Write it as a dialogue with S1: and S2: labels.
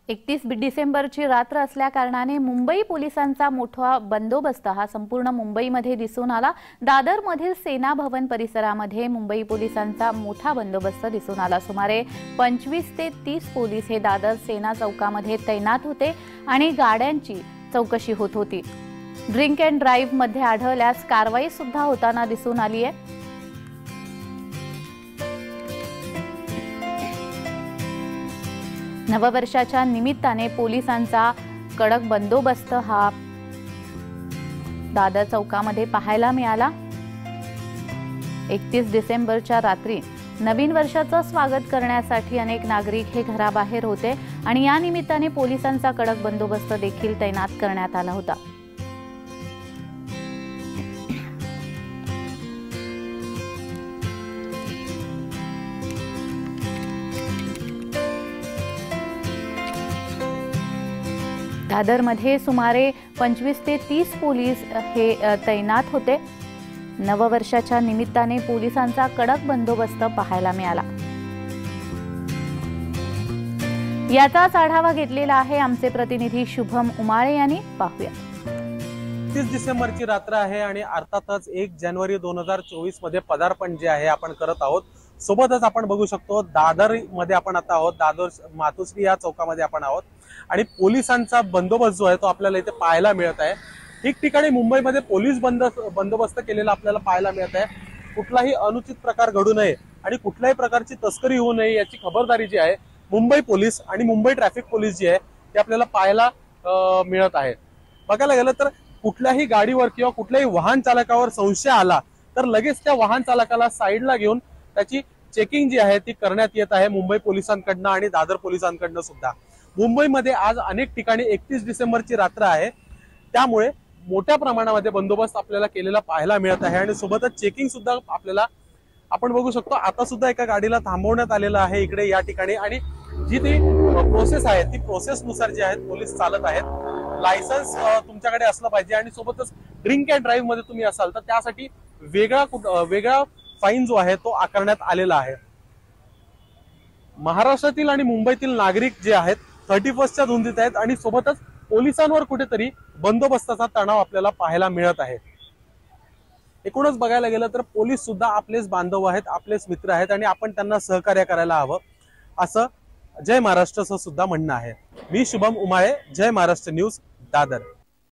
S1: 31 डिसेंबरची रात्र असल्या कारणाने मुंबई पोलिसांचा मोठा बंदोबस्त हा संपूर्ण मुंबईमध्ये दिसून आला। दादरमधील सेना भवन परिसरामध्ये मुंबई पोलिसांचा मोठा बंदोबस्त दिसून आला। सुमारे 25 ते 30 पोलीस हे दादर सेना चौकामध्ये तैनात होते आणि गाड्यांची चौकशी होत होती। ड्रिंक अँड ड्राइव्ह मध्ये आढळल्यास कारवाई सुद्धा होताना दिसून आली आहे। नववर्षाच्या निमित्ताने पोलिसांचा कडक बंदोबस्त हा दादर चौकामध्ये पाहायला मिळाला। 31 डिसेंबरच्या रात्री नवीन वर्षाचं स्वागत करण्यासाठी अनेक नागरिक हे घराबाहेर होते आणि या निमित्ताने पोलिसांचा कडक बंदोबस्त देखील तैनात करण्यात आला होता। दादरमध्ये सुमारे 25 ते 30 पोलीस हे तैनात होते। नववर्षाच्या निमित्ताने पोलिसांचा कडक बंदोबस्त पाहायला मिळाला। याचाच आढावा घेतलेला आहे आमचे प्रतिनिधी शुभम उमाळे यांनी। पाहूया।
S2: 30 डिसेंबरची रात्र आहे आणि अर्थातच 1 जानेवारी 2024 मध्ये पदार्पण जे आहे आपण करत आहोत। सोबतच आपण बघू शकतो दादर मध्ये आपण आता आहोत। दादर मातोश्री या चौकामध्ये आपण आहोत आणि पोलिसांचा बंदोबस्त जो आहे तो आपल्याला इथे पाहायला मिळत आहे। ठिकठिकाणी मुंबईमध्ये पोलीस बंदोबस्त केलेला आपल्याला पाहायला मिळत आहे। कुठलाही अनुचित प्रकार घडू नये आणि कुठल्याही प्रकारची तस्करी होऊ नये याची खबरदारी जी आहे मुंबई पोलीस आणि मुंबई ट्रॅफिक पोलीस जी आहे ते आपल्याला पाहायला मिळत आहे। बघायला गेलं तर कुठल्याही गाडीवर किंवा कुठल्याही वाहन चालकावर संशय आला तर लगेच त्या वाहन चालकाला साईडला घेऊन त्याची चेकिंग जी आहे ती करण्यात येत आहे मुंबई पोलिसांकडनं आणि दादर पोलिसांकडनं सुद्धा। मुंबईमध्ये आज अनेक ठिकाणी 31 डिसेंबरची रात्र आहे, त्यामुळे मोठ्या प्रमाणामध्ये बंदोबस्त आपल्याला केलेला पाहायला मिळत आहे आणि सोबतच चेकिंग सुद्धा आपल्याला आपण बघू शकतो। आता सुद्धा एका गाडीला थांबवण्यात आलेलं आहे इकडे या ठिकाणी आणि जी ती प्रोसेस आहे ती प्रोसेस नुसार जे आहेत पोलीस चालत आहेत। लायसन्स तुमच्याकडे असलं पाहिजे आणि सोबतच ड्रिंक अँड ड्राइव्ह मध्ये तुम्ही असाल तर त्यासाठी वेगळा फाईन जो आहे तो आकारण्यात आलेला आहे। महाराष्ट्रातील आणि मुंबईतील नागरिक जे आहेत 31च्या धुंदीत आहेत आणि सोबतच पोलिसांवर कुठेतरी बंदोबस्ताचा तणाव आपल्याला पाहायला मिळत आहे। एकूणच बघायला गेलं तर पोलीस सुद्धा आपलेच बांधव आहेत, आपलेच मित्र आहेत आणि आपण त्यांना सहकार्य करायला हवं असं जय महाराष्ट्राचं सुद्धा म्हणणं आहे। मी शुभम उमाळे, जय महाराष्ट्र न्यूज, दादर।